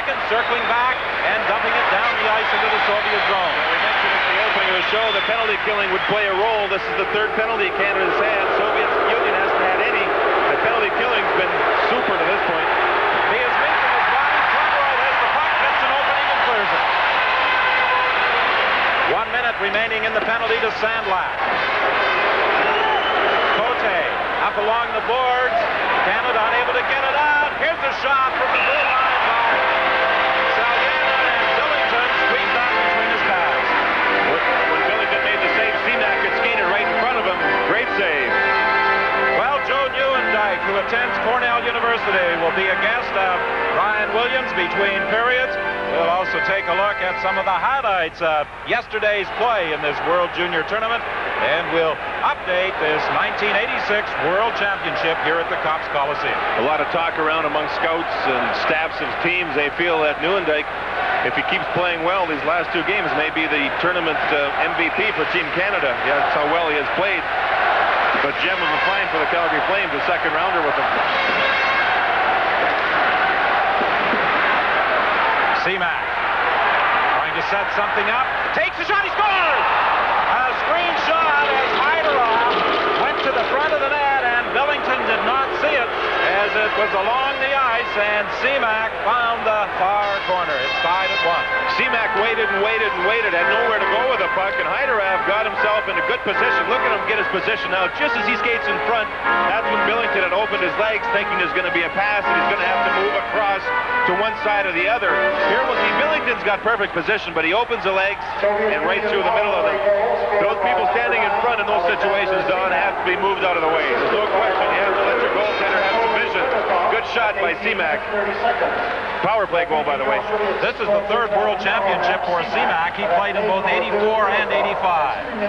second, circling back and dumping it down the ice into the Soviet zone. We mentioned at the opening of the show the penalty killing would play a role. This is the third penalty Canada's had. Soviet Union hasn't had any. The penalty killing's been super to this point. He has made from his body. Trumbull has the puck, gets an opening and clears it. 1 minute remaining in the penalty to Sandlak. Cote up along the boards. Canada unable to get it out. Here's a shot from the blue line by Salyana, and Billington squeezed out between his pads. When Billington made the save, Seamak had skated right in front of him. Great save. Well, Joe Nieuwendyk, who attends Cornell University, will be a guest of Ryan Williams between periods. We'll also take a look at some of the highlights of yesterday's play in this World Junior Tournament, and we'll update this 1986 World Championship here at the Copps Coliseum. A lot of talk around among scouts and staffs of teams. They feel that Nieuwendyk, if he keeps playing well these last two games, may be the tournament MVP for Team Canada. Yeah, that's how well he has played. But gem of a find for the Calgary Flames, a second rounder with him. Seamak trying to set something up. Takes a shot. He scores! A screen shot as Hyderov went to the front of the net, and Billington did not see it as it was along the ice, and Seamak found the far corner. It's tied at 1. Seamak waited and waited and waited, had nowhere to go with the puck, and Hyderov got himself in a good position. Look at him get his position now. Just as he skates in front, that's when Billington had opened his legs, thinking there's going to be a pass, and he's going to have to move across to one side or the other. Here we'll see Billington's got perfect position, but he opens the legs and right through the middle of them. Those people standing in front in those situations, Don, have to be moved out of the way. There's no question. You have to let your goaltender have some vision. Good shot by Seamak. Power play goal, by the way. This is the third World Championship for Seamak. He played in both 84 and 85.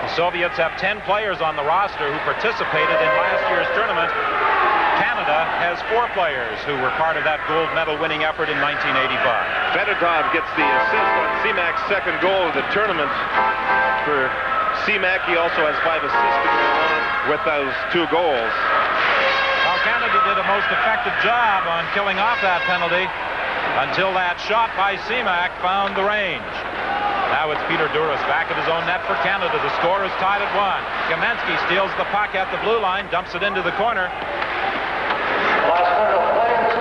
The Soviets have 10 players on the roster who participated in last year's tournament. Canada has 4 players who were part of that gold medal winning effort in 1985. Fedotov gets the assist on Seamak's second goal of the tournament. For Seamak, he also has 5 assists to go along with those 2 goals. Well, Canada did a most effective job on killing off that penalty until that shot by Seamak found the range. Now it's Peter Duras back at his own net for Canada. The score is tied at 1. Kamensky steals the puck at the blue line, dumps it into the corner.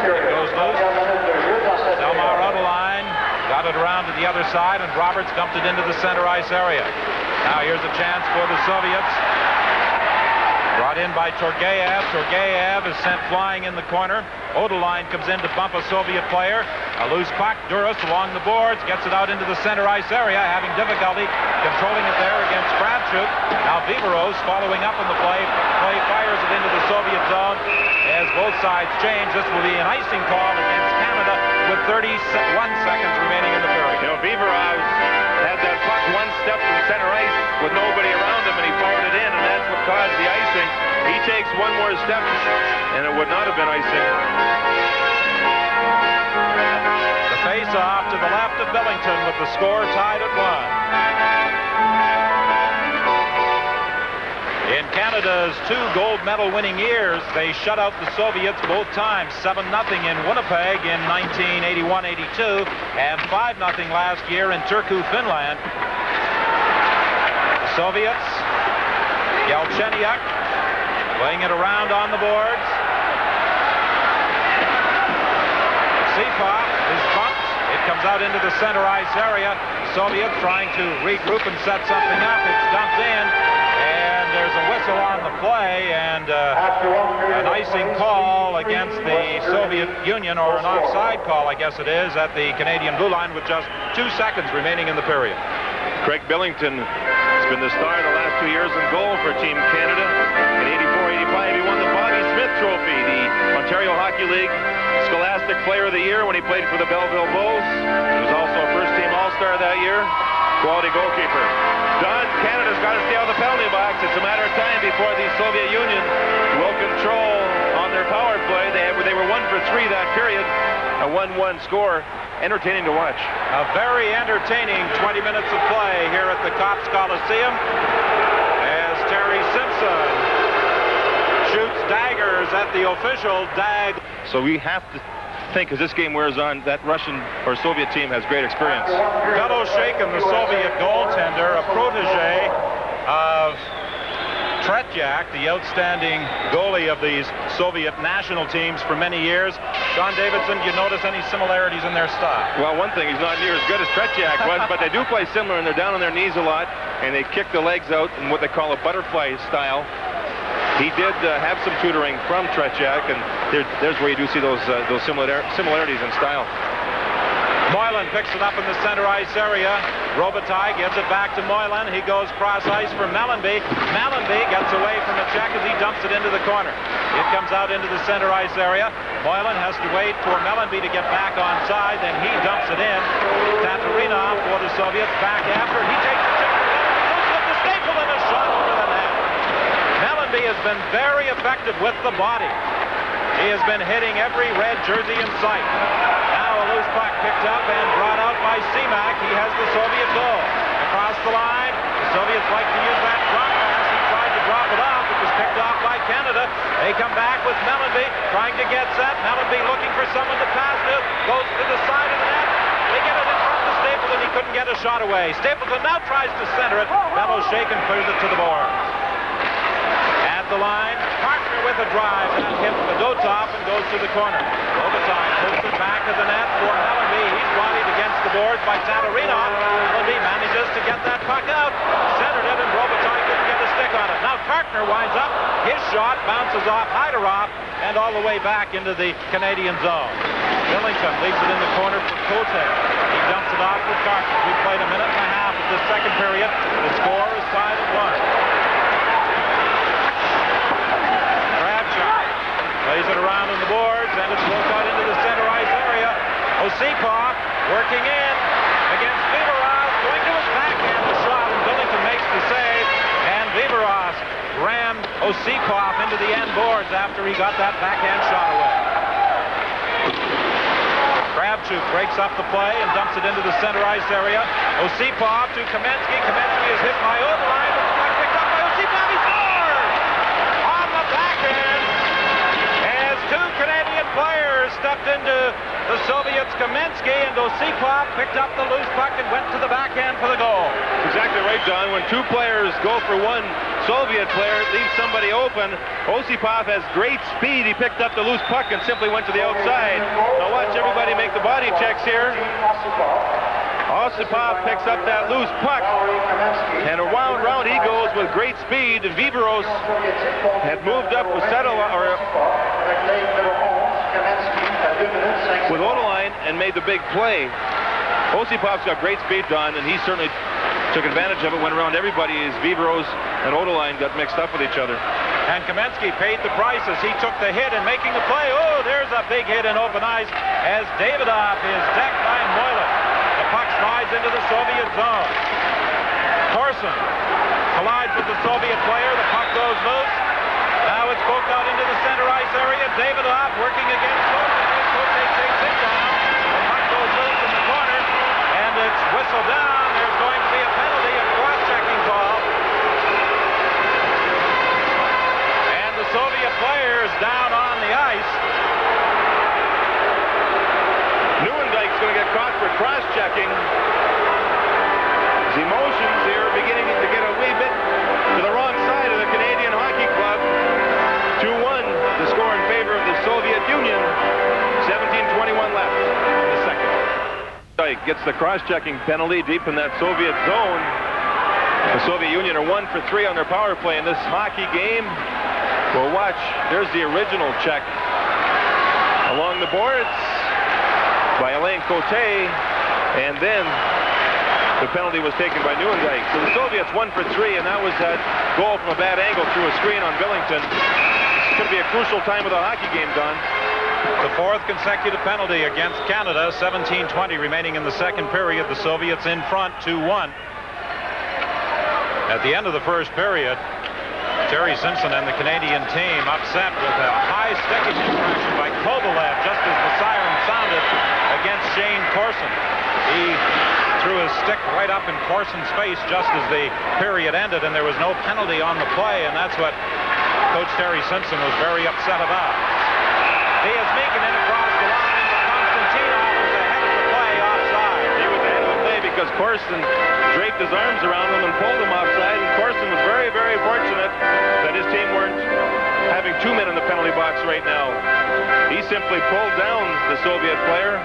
It goes loose. Delmar out of line, got it around to the other side, and Roberts dumped it into the center ice area. Now here's a chance for the Soviets. Brought in by Turgeyev. Turgeyev is sent flying in the corner. Odeline comes in to bump a Soviet player. A loose puck. Duras along the boards, gets it out into the center ice area, having difficulty controlling it there against Kravchuk. Now Viveros following up on the play fires it into the Soviet zone. As both sides change, this will be an icing call against Canada with 31 seconds remaining in the period. You know, Viveros had that puck one step from center ice with nobody around him, and he fired it in, and that's what caused the icing. He takes one more step, and it would not have been icing. The face-off to the left of Billington with the score tied at 1. In Canada's 2 gold medal winning years, they shut out the Soviets both times, 7-0 in Winnipeg in 1981-82 and 5-0 last year in Turku, Finland. The Soviets, Galchenyuk playing it around on the boards. Seefoff is bumped. It comes out into the center ice area. The Soviets trying to regroup and set something up. It's dumped in. There's a whistle on the play and an icing call against the Soviet Union, or an offside call, I guess it is, at the Canadian blue line with just 2 seconds remaining in the period. Craig Billington has been the star the last 2 years in goal for Team Canada. In 84-85, he won the Bobby Smith Trophy, the Ontario Hockey League Scholastic Player of the Year when he played for the Belleville Bulls. He was also a first-team All-Star that year. Quality goalkeeper. Don, Canada's got to stay out of the penalty box. It's a matter of time before the Soviet Union will control on their power play. They were 1 for 3 that period. A 1-1 score. Entertaining to watch. A very entertaining 20 minutes of play here at the Copps Coliseum as Terry Simpson shoots daggers at the official. So we have to think as this game wears on, that Russian or Soviet team has great experience. Beloshakin, the Soviet goaltender, a protege of Tretyak, the outstanding goalie of these Soviet national teams for many years. John Davidson, do you notice any similarities in their style? Well, one thing, he's not near as good as Tretyak was, but they do play similar, and they're down on their knees a lot, and they kick the legs out in what they call a butterfly style. He did have some tutoring from Tretyak, and there's where you do see those similarities in style. Moylan picks it up in the center ice area. Robitaille gives it back to Moylan. He goes cross ice for Mellanby. Mellanby gets away from a check as he dumps it into the corner. It comes out into the center ice area. Moylan has to wait for Mellanby to get back onside, then he dumps it in. Tatarinov for the Soviets back after. He takes the check. Loose with the staple and a shot over the net. Mellanby has been very effective with the body. He has been hitting every red jersey in sight. Now a loose puck picked up and brought out by Seamak. He has the Soviet goal. Across the line, the Soviets like to use that drop pass. He tried to drop it off. It was picked off by Canada. They come back with Mellanby trying to get set. Mellanby looking for someone to pass to. Goes to the side of the net. They get it in front of Stapleton. He couldn't get a shot away. Stapleton now tries to center it. Beloshakin clears it to the boards. At the line, partner with a drive. That hits Fedotov and goes to the corner. Robitaille pulls it back to the net for Mellanby. He's bodied against the boards by Tatarinov. Mellanby manages to get that puck out. Centered it, and Robitaille couldn't get a stick on it. Now Kartner winds up. His shot bounces off Hyderov and all the way back into the Canadian zone. Billington leaves it in the corner for Cote. He dumps it off for Kartner. We played a minute and a half of the second period. The score is 5-1. Plays it around on the boards, and it's broke out into the center ice area. Osipov working in against Viveros, going to his backhand the shot, and Billington makes the save, and Viveros rammed Osipov into the end boards after he got that backhand shot away. Kravchuk breaks up the play and dumps it into the center ice area. Osipov to Kamensky. Kamensky is hit by Overline. Picked up by Osipov. He scores! On the backhand. Two Canadian players stepped into the Soviets. Kamensky and Osipov picked up the loose puck and went to the backhand for the goal. Exactly right, Don. When two players go for one Soviet player, it leaves somebody open. Osipov has great speed. He picked up the loose puck and simply went to the outside. Now watch everybody make the body checks here. Osipov picks up that loose puck, and around he goes with great speed. Viveros had moved up with with Odoline and made the big play. Osipov's got great speed, Don, and he certainly took advantage of it, went around everybody as Viveros and Odoline got mixed up with each other. And Kamensky paid the price as he took the hit and making the play. Oh, there's a big hit in open ice as Davidoff is decked by Moylan. The puck slides into the Soviet zone. Corson collides with the Soviet player. The puck goes loose. Now it's poked out into the center ice area. Davidoff working against Cote. Cote takes it down. The puck goes loose in the corner, and it's whistled down. There's going to be a penalty, a cross-checking call. And the Soviet players down on the ice. Neuendijk's going to get caught for cross-checking. His emotions here are beginning to get a wee bit to the wrong side of the Canadian Hockey Club. 2-1, the score in favor of the Soviet Union. 17:21 left in the second. Dyke gets the cross-checking penalty deep in that Soviet zone. The Soviet Union are 1 for 3 on their power play in this hockey game. Well, watch. There's the original check along the boards by Alain Cote, and then the penalty was taken by Neuendijk. So the Soviets 1 for 3, and that was that goal from a bad angle through a screen on Billington. It's going to be a crucial time of the hockey game, Don. The fourth consecutive penalty against Canada. 17:20 remaining in the second period. The Soviets in front 2-1. At the end of the first period, Terry Simpson and the Canadian team upset with a high sticking infraction by Kovalev just as the siren sounded against Shane Corson. He threw his stick right up in Corson's face just as the period ended, and there was no penalty on the play, and that's what Coach Terry Simpson was very upset about. He is making it across the line. The Corson draped his arms around him and pulled him offside, and Corson was very, very fortunate that his team weren't having 2 men in the penalty box right now. He simply pulled down the Soviet player.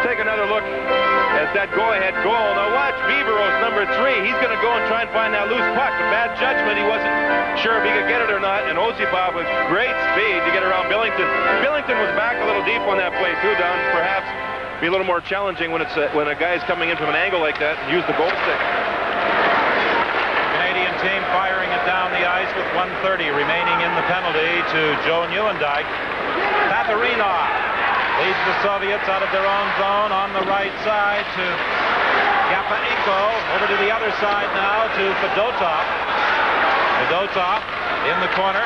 Take another look at that go-ahead goal. Now watch Viveros, number 3. He's going to go and try and find that loose puck. A bad judgment. He wasn't sure if he could get it or not. And Osipov with great speed to get around Billington. Billington was back a little deep on that play too, Don. Perhaps be a little more challenging when a guy's coming in from an angle like that and use the goal stick. Canadian team firing it down the ice with 1:30 remaining in the penalty to Joe Nieuwendyk. Tatarinov leads the Soviets out of their own zone on the right side to Yapaenko. Over to the other side now to Fedotov. Fedotov in the corner.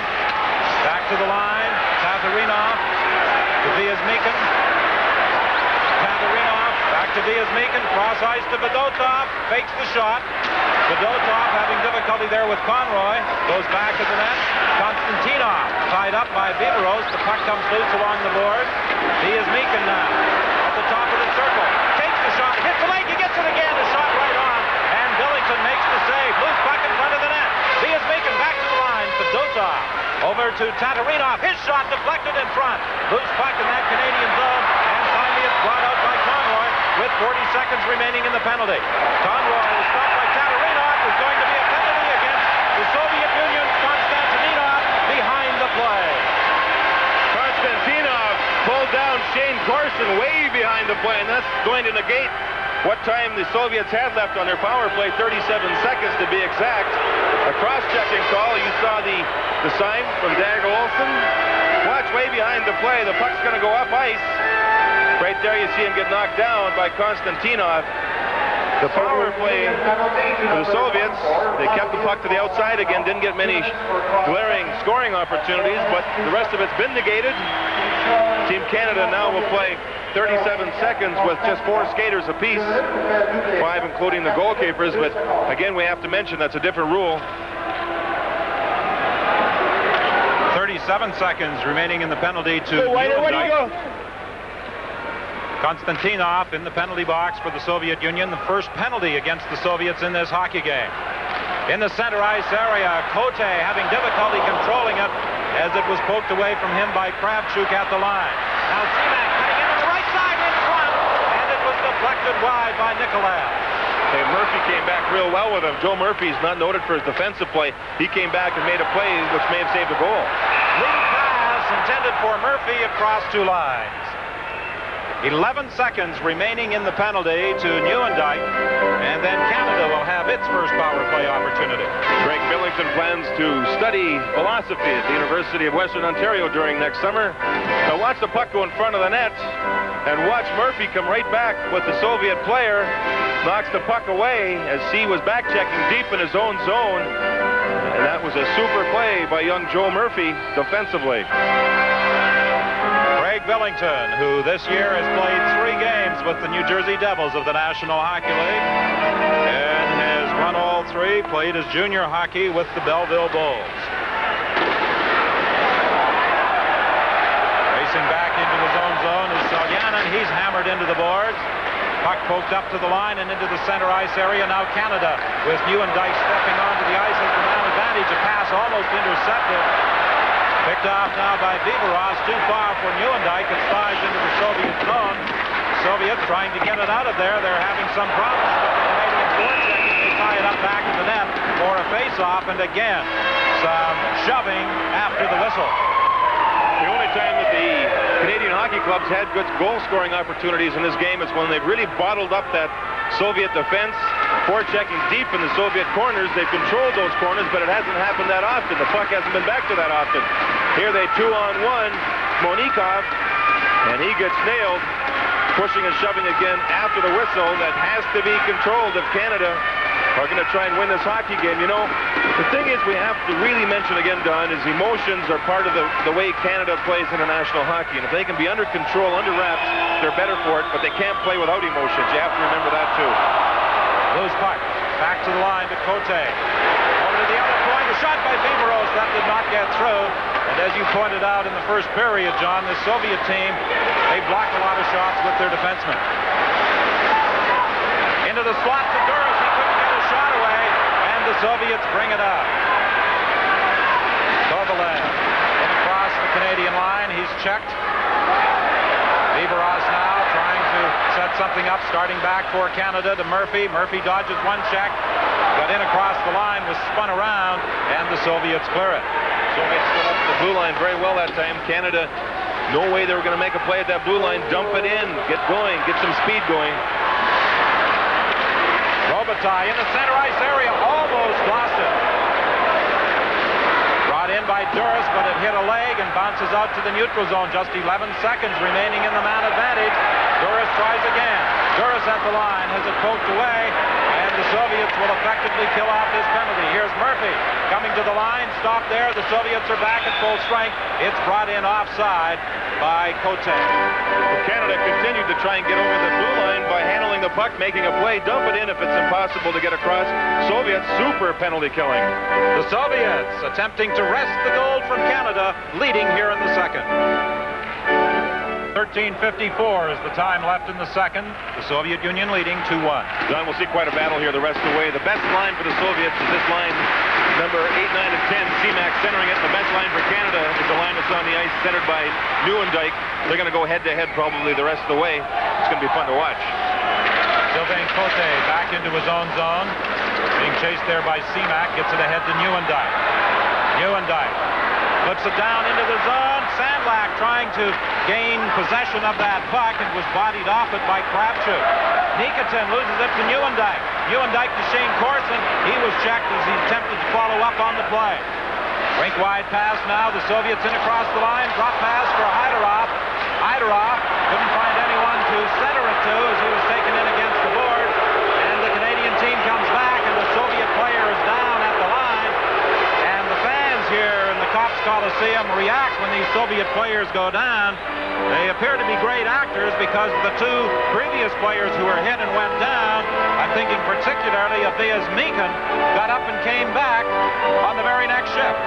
Back to the line. Tatarinov to Viazmikin. Tatarinov back to Viazmikin. Cross ice to Fedotov. Fakes the shot. Fedotov having difficulty there with Conroy. Goes back to the net. Konstantinov tied up by Viveros. The puck comes loose along the board. Viazmikin now at the top of the circle. Takes the shot. Hits the leg. He gets it again. A shot right on. And Billington makes the save. Loose puck in front of the net. Viazmikin back to the line. Fedotov over to Tatarinov. His shot deflected in front. Loose puck in that Canadian zone. And finally it's brought out by Conroy with 40 seconds remaining in the penalty. Conroy is stopped by Tatarinov. Is going to be a penalty against the Soviet Union. Konstantinov behind the play. Konstantinov pulled down Shane Corson way behind the play, and that's going to negate what time the Soviets had left on their power play, 37 seconds to be exact. A cross-checking call. You saw the sign from Dagger Olsen. Watch way behind the play. The puck's going to go up ice. Right there you see him get knocked down by Konstantinov. The power play for the Soviets, they kept the puck to the outside again, didn't get many glaring scoring opportunities, but the rest of it's been negated. Team Canada now will play 37 seconds with just 4 skaters apiece, 5 including the goalkeepers, but again we have to mention that's a different rule. 37 seconds remaining in the penalty to Nieuwendyk. Konstantinov in the penalty box for the Soviet Union. The first penalty against the Soviets in this hockey game. In the center ice area, Cote having difficulty controlling it as it was poked away from him by Kravchuk at the line. Now Seaman cutting into the right side in front, and it was deflected wide by Nikolaev. Hey, Murphy came back real well with him. Joe Murphy's not noted for his defensive play. He came back and made a play which may have saved the goal. Lead pass intended for Murphy across 2 lines. 11 seconds remaining in the penalty to Nieuwendyk, and then Canada will have its first power play opportunity. Greg Billington plans to study philosophy at the University of Western Ontario during next summer. Now watch the puck go in front of the net, and watch Murphy come right back with the Soviet player, knocks the puck away as he was back checking deep in his own zone, and that was a super play by young Joe Murphy defensively. Greg Billington, who this year has played 3 games with the New Jersey Devils of the National Hockey League and has won all 3, played his junior hockey with the Belleville Bulls. Racing back into his own zone is Salyanin. He's hammered into the boards. Puck poked up to the line and into the center ice area. Now Canada with Nieuwendyk stepping onto the ice has the man advantage. A pass almost intercepted. Picked off now by Viveros, too far for Nieuwendyk. It slides into the Soviet zone. Soviets trying to get it out of there. They're having some problems with the Canadian forechecking. They tie it up back in the net for a face-off, and again, some shoving after the whistle. The only time that the Canadian hockey clubs had good goal-scoring opportunities in this game is when they've really bottled up that Soviet defense. Forechecking deep in the Soviet corners. They've controlled those corners, but it hasn't happened that often. The puck hasn't been back to that often. Here they 2-on-1. Monikov, and he gets nailed. Pushing and shoving again after the whistle. That has to be controlled if Canada are going to try and win this hockey game. You know, the thing is we have to really mention again, Don, is emotions are part of the way Canada plays international hockey. And if they can be under control, under wraps, they're better for it, but they can't play without emotions. You have to remember that too. Loose puck. Back to the line to Cote. Over to the other point. A shot by Viveros. That did not get through. And as you pointed out in the first period, John, the Soviet team, they blocked a lot of shots with their defensemen. into the slot to Duras. He couldn't get a shot away, and the Soviets bring it up. Kovalev in across the Canadian line. He's checked. Viveros now trying to set something up, starting back for Canada to Murphy. Murphy dodges one check, got in across the line, was spun around, and the Soviets clear it. Soviets stood up the blue line very well that time. Canada, no way they were going to make a play at that blue line. Dump it in, get going, get some speed going. Robitaille in the center ice area, almost lost it. Brought in by Duras, but it hit a leg and bounces out to the neutral zone. Just 11 seconds remaining in the man advantage. Duras tries again. Duras at the line, has it poked away, and the Soviets will effectively kill off his penalty. Here's Murphy coming to the line, stop there. The Soviets are back at full strength. It's brought in offside by Cote. Well, Canada continued to try and get over the blue line by handling the puck, making a play, dump it in if it's impossible to get across. Soviets super penalty killing. The Soviets attempting to wrest the gold from Canada, leading here in the second. 13:54 is the time left in the second. The Soviet Union leading 2-1. John, we'll see quite a battle here the rest of the way. The best line for the Soviets is this line, number 8, 9, and 10. Seamac centering it. The best line for Canada is the line that's on the ice, centered by Nieuwendyk. They're going to go head-to-head probably the rest of the way. It's going to be fun to watch. Sylvain Cote back into his own zone. Being chased there by Seamac. Gets it ahead to Nieuwendyk. Nieuwendyk flips it down into the zone. Sandlak trying to gain possession of that puck and was bodied off it by Kravchuk. Nikitin loses it to Nieuwendyk. Nieuwendyk to Shane Corson. He was checked as he attempted to follow up on the play. Rink wide pass now. The Soviets in across the line. Drop pass for Hyderov. Hyderov couldn't find anyone to center it to as he was taken in against the board. And the Canadian team comes back, and the Soviet player is down at the line. And the fans here in the Cops Coliseum react when these Soviet players go down. They appear to be great actors because the two previous players who were hit and went down, I'm thinking particularly of Vias Meekin, got up and came back on the very next shift.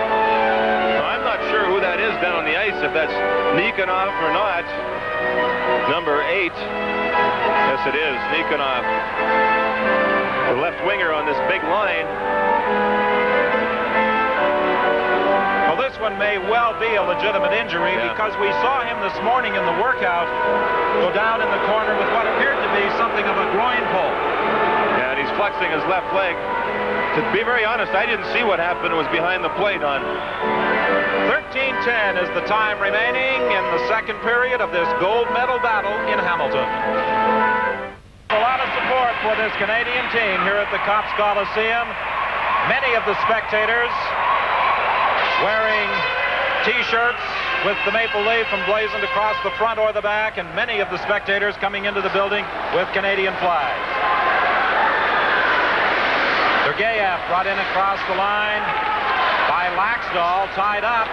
I'm not sure who that is down on the ice, if that's Nikonov or not. Number 8. Yes, it is Nikonov. The left winger on this big line. Well, this one may well be a legitimate injury because we saw him this morning in the workout go down in the corner with what appeared to be something of a groin pull. Yeah, and he's flexing his left leg. To be very honest, I didn't see what happened. It was behind the plate on. 13:10 is the time remaining in the second period of this gold medal battle in Hamilton. A lot of support for this Canadian team here at the Cops Coliseum. Many of the spectators wearing T-shirts with the maple leaf emblazoned across the front or the back, and many of the spectators coming into the building with Canadian flags. Sergeyev brought in across the line by Laxdal, tied up.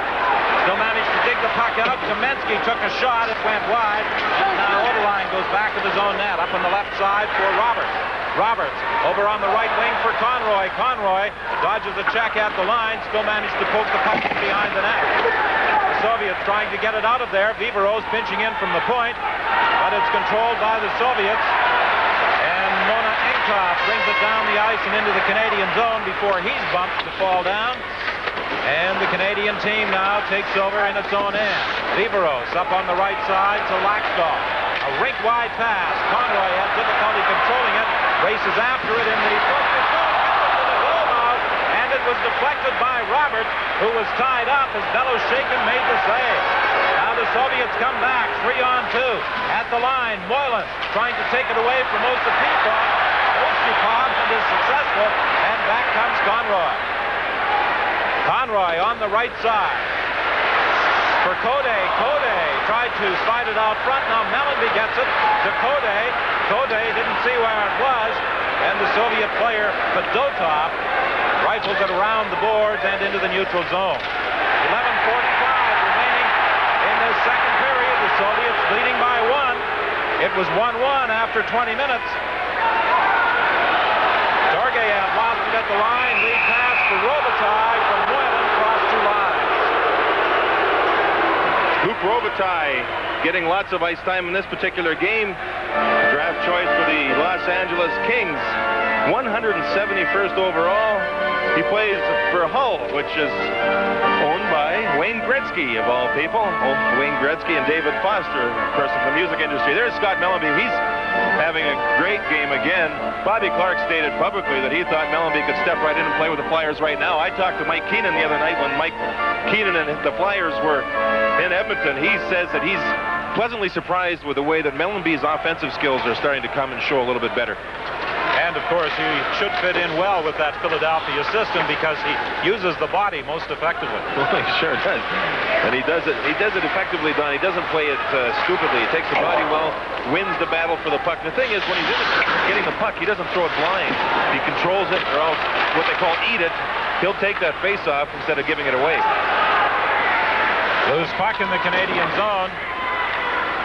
Still managed to dig the puck out. Kamensky took a shot. It went wide. And now Oderline goes back to his own net. Up on the left side for Roberts. Roberts over on the right wing for Conroy. Conroy dodges a check at the line. Still managed to poke the puck behind the net. The Soviets trying to get it out of there. Viveros pinching in from the point. But it's controlled by the Soviets. And Mona Enkov brings it down the ice and into the Canadian zone before he's bumped to fall down. And the Canadian team now takes over in its own end. Viveros up on the right side to Laxdal. A rink-wide pass. Conroy had difficulty controlling it. Races after it in the Soviet zone. Gets it to the goal mouth. And it was deflected by Roberts, who was tied up as Belosheikin made the save. Now the Soviets come back, 3-on-2. At the line, Moylan trying to take it away from Osipov. Osipov is successful, and back comes Conroy. Conroy on the right side. For Cote. Cote tried to slide it out front. Now Mellanby gets it to Cote. Cote didn't see where it was, and the Soviet player Fedotov rifles it around the boards and into the neutral zone. 11:45 remaining in this second period. The Soviets leading by 1. It was 1-1 after 20 minutes. Sergeyev lost it at the line. Lead pass for Robitaille from Moylan across 2 lines. Luc Robitaille getting lots of ice time in this particular game. draft choice for the Los Angeles Kings. 171st overall. He plays for Hull, which is owned by Wayne Gretzky, of all people. Wayne Gretzky and David Foster, a person from the music industry. There's Scott Mellanby. He's having a great game again. Bobby Clark stated publicly that he thought Mellanby could step right in and play with the Flyers right now. I talked to Mike Keenan the other night when Mike Keenan and the Flyers were in Edmonton. He says that he's pleasantly surprised with the way that Mellanby's offensive skills are starting to come and show a little bit better. And, of course, he should fit in well with that Philadelphia system because he uses the body most effectively. Well, he sure does. And he does it effectively, Don. He doesn't play it stupidly. He takes the body well, wins the battle for the puck. The thing is, when he's getting the puck, he doesn't throw it blind. He controls it, or else what they call eat it. He'll take that face-off instead of giving it away. Loose puck in the Canadian zone.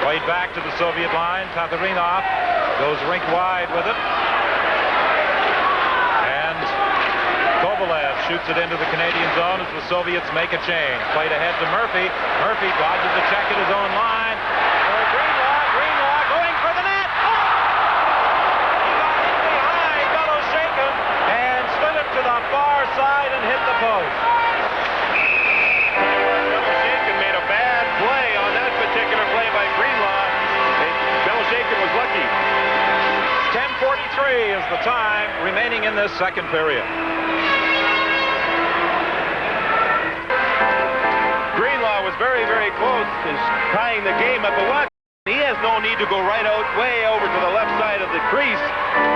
Played back to the Soviet line. Tatharinov goes rink wide with it. Kovalev shoots it into the Canadian zone as the Soviets make a change. Played ahead to Murphy. Murphy dodges the check at his own line. Greenlaw going for the net. Oh! He got in behind Beloshakin and slid it to the far side and hit the post. Beloshakin made a bad play on that particular play by Greenlaw. Beloshakin was lucky. 10:43 is the time remaining in this second period. Greenlaw was very, very close to tying the game up, but watch, he has no need to go right out, way over to the left side of the crease.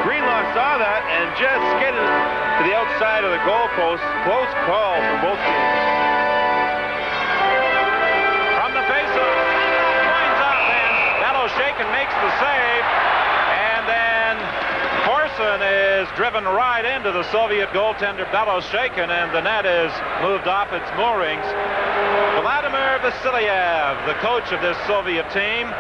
Greenlaw saw that and just skidded to the outside of the goalpost. Close call for both teams. From the faceoff, winds up, and Beloshakin makes the save, and then Corson is driven right into the Soviet goaltender Beloshakin, and the net is moved off its moorings. Vladimir Vasilyev, the coach of this Soviet team,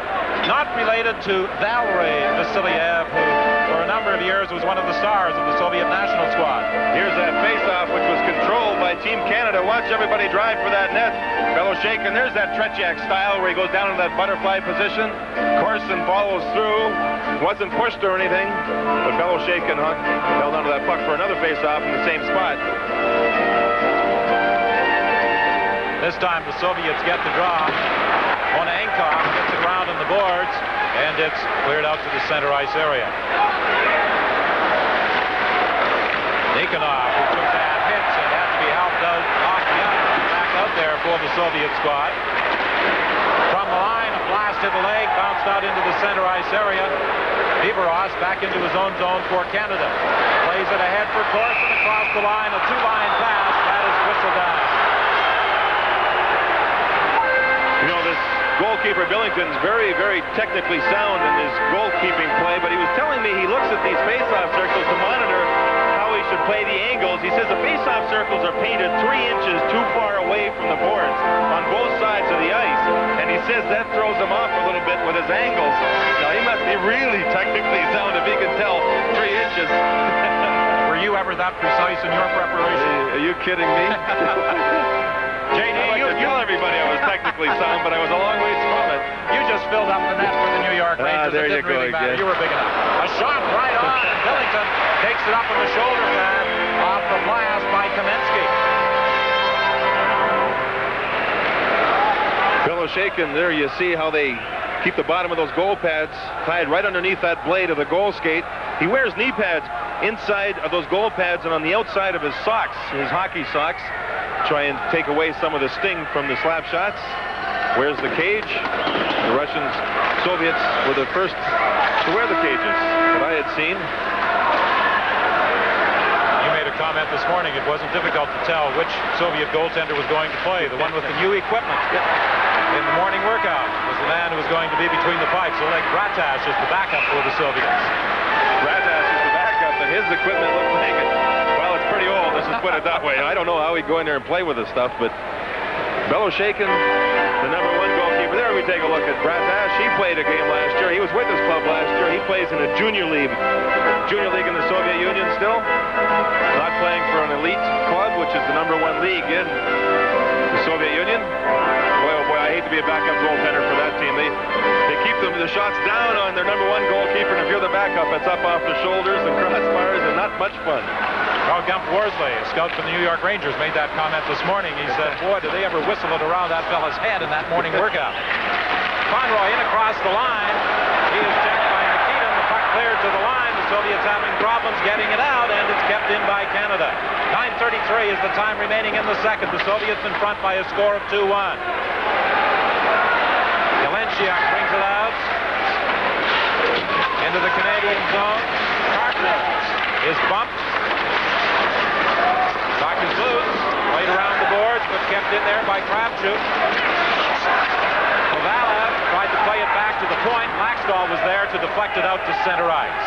not related to Valery Vasilyev, who for a number of years was one of the stars of the Soviet national squad. Here's that face-off, which was controlled by Team Canada. Watch everybody drive for that net. Beloshakin, there's that Tretiak style where he goes down in that butterfly position. Corson follows through. Wasn't pushed or anything, but Beloshakin held onto that puck for another face-off in the same spot. This time the Soviets get the draw. Onenkov gets it around on the boards, and it's cleared out to the center ice area. Nikonov, who took bad hits and had to be helped out off the ice, back out there for the Soviet squad. From the line, a blast hit the leg, bounced out into the center ice area. Viveros back into his own zone for Canada. Plays it ahead for Corson across the line, a two-line pass. That is whistled down. You know, this goalkeeper Billington's very, very technically sound in his goalkeeping play, but he was telling me he looks at these face-off circles to monitor how he should play the angles. He says the face-off circles are painted 3 inches too far away from the boards on both sides of the ice, and he says that throws him off a little bit with his angles. Now, he must be really technically sound if he can tell 3 inches. Were you ever that precise in your preparation? Are you kidding me? JD, you tell everybody I was technically sound, but I was a long ways from it. You just filled up the net for the New York Rangers. There it you didn't go really matter. again. You were big enough. A shot right on, and Billington takes it up with the shoulder pad off the blast by Kamensky. Beloshakin, there you see how they keep the bottom of those goal pads tied right underneath that blade of the goal skate. He wears knee pads inside of those goal pads and on the outside of his socks, his hockey socks. Try and take away some of the sting from the slap shots. Where's the cage? The Russians, Soviets were the first to wear the cages that I had seen. You made a comment this morning. It wasn't difficult to tell which Soviet goaltender was going to play. The one with the new equipment in the morning workout was the man who was going to be between the pipes. So like Bratash is the backup for the Soviets. Bratash is the backup, and his equipment looks like it. Well, it's pretty old. Let's just put it that way. I don't know how he'd go in there and play with this stuff, but Beloshakin, the number 1 goalkeeper. There we take a look at Bratash. He played a game last year. He was with his club last year. He plays in a junior league. Junior league in the Soviet Union still. Not playing for an elite club, which is the number 1 league in the Soviet Union. Boy, oh boy, I hate to be a backup goaltender for that team. They keep the shots down on their number 1 goalkeeper. backup. It's up off the shoulders and crossbars and not much fun. Well, Gump Worsley, a scout for the New York Rangers, made that comment this morning. He said, boy, did they ever whistle it around that fella's head in that morning workout. Conroy in across the line. He is checked by Nikitin. The puck cleared to the line. The Soviets having problems getting it out, and it's kept in by Canada. 9:33 is the time remaining in the second. The Soviets in front by a score of 2-1. Yelenshiak brings it out into the Canadian zone. Carter is bumped. Puck is loose. Played around the boards, but kept in there by Kravchuk. Kovalev tried to play it back to the point. Laxdal was there to deflect it out to center ice.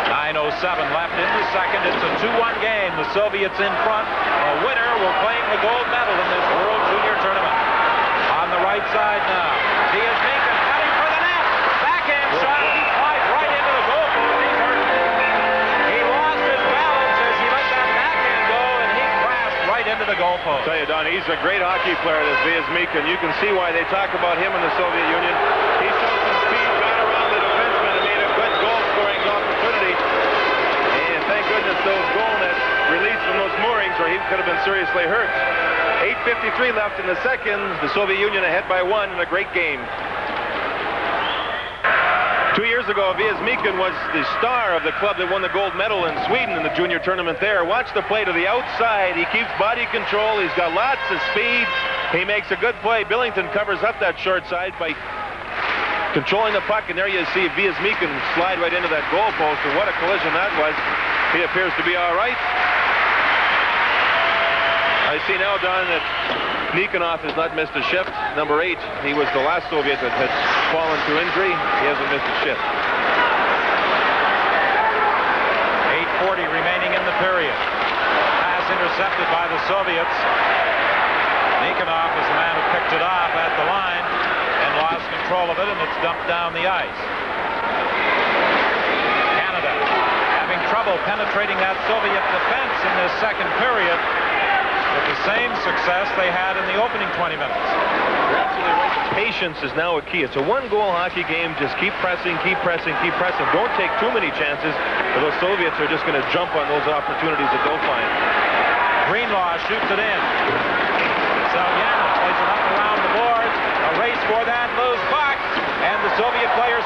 9:07 left in the second. It's a 2-1 game. The Soviets in front. A winner will claim the gold medal in this World Junior Tournament. On the right side now. Viazmika cutting for the net. Backhand shot. He slides right into the goal post. He's hurt. He lost his balance as he let that backhand go, and he crashed right into the goal post. I'll tell you, Don, he's a great hockey player, this Viazmika, and you can see why they talk about him in the Soviet Union. He showed some speed, got around the defenseman, and made a good goal-scoring opportunity. And thank goodness those goal nets released from those moorings, or he could have been seriously hurt. 8:53 left in the second. The Soviet Union ahead by 1 in a great game. 2 years ago, Viazmikin was the star of the club that won the gold medal in Sweden in the junior tournament there. Watch the play to the outside. He keeps body control. He's got lots of speed. He makes a good play. Billington covers up that short side by controlling the puck, and there you see Viazmikin slide right into that goal post, and what a collision that was. He appears to be all right. I see now, Don, that Nikonov has not missed a shift. Number 8, he was the last Soviet that had fallen to injury. He hasn't missed a shift. 8:40 remaining in the period. Pass intercepted by the Soviets. Nikonov is the man who picked it off at the line and lost control of it, and it's dumped down the ice. Canada having trouble penetrating that Soviet defense in this second period, with the same success they had in the opening 20 minutes. You're absolutely right. Patience is now a key. It's a one-goal hockey game. Just keep pressing, keep pressing, keep pressing. Don't take too many chances, or those Soviets are just going to jump on those opportunities that they'll find. Greenlaw shoots it in. Zelyanin plays it up around the boards. A race for that loose puck, and the Soviet players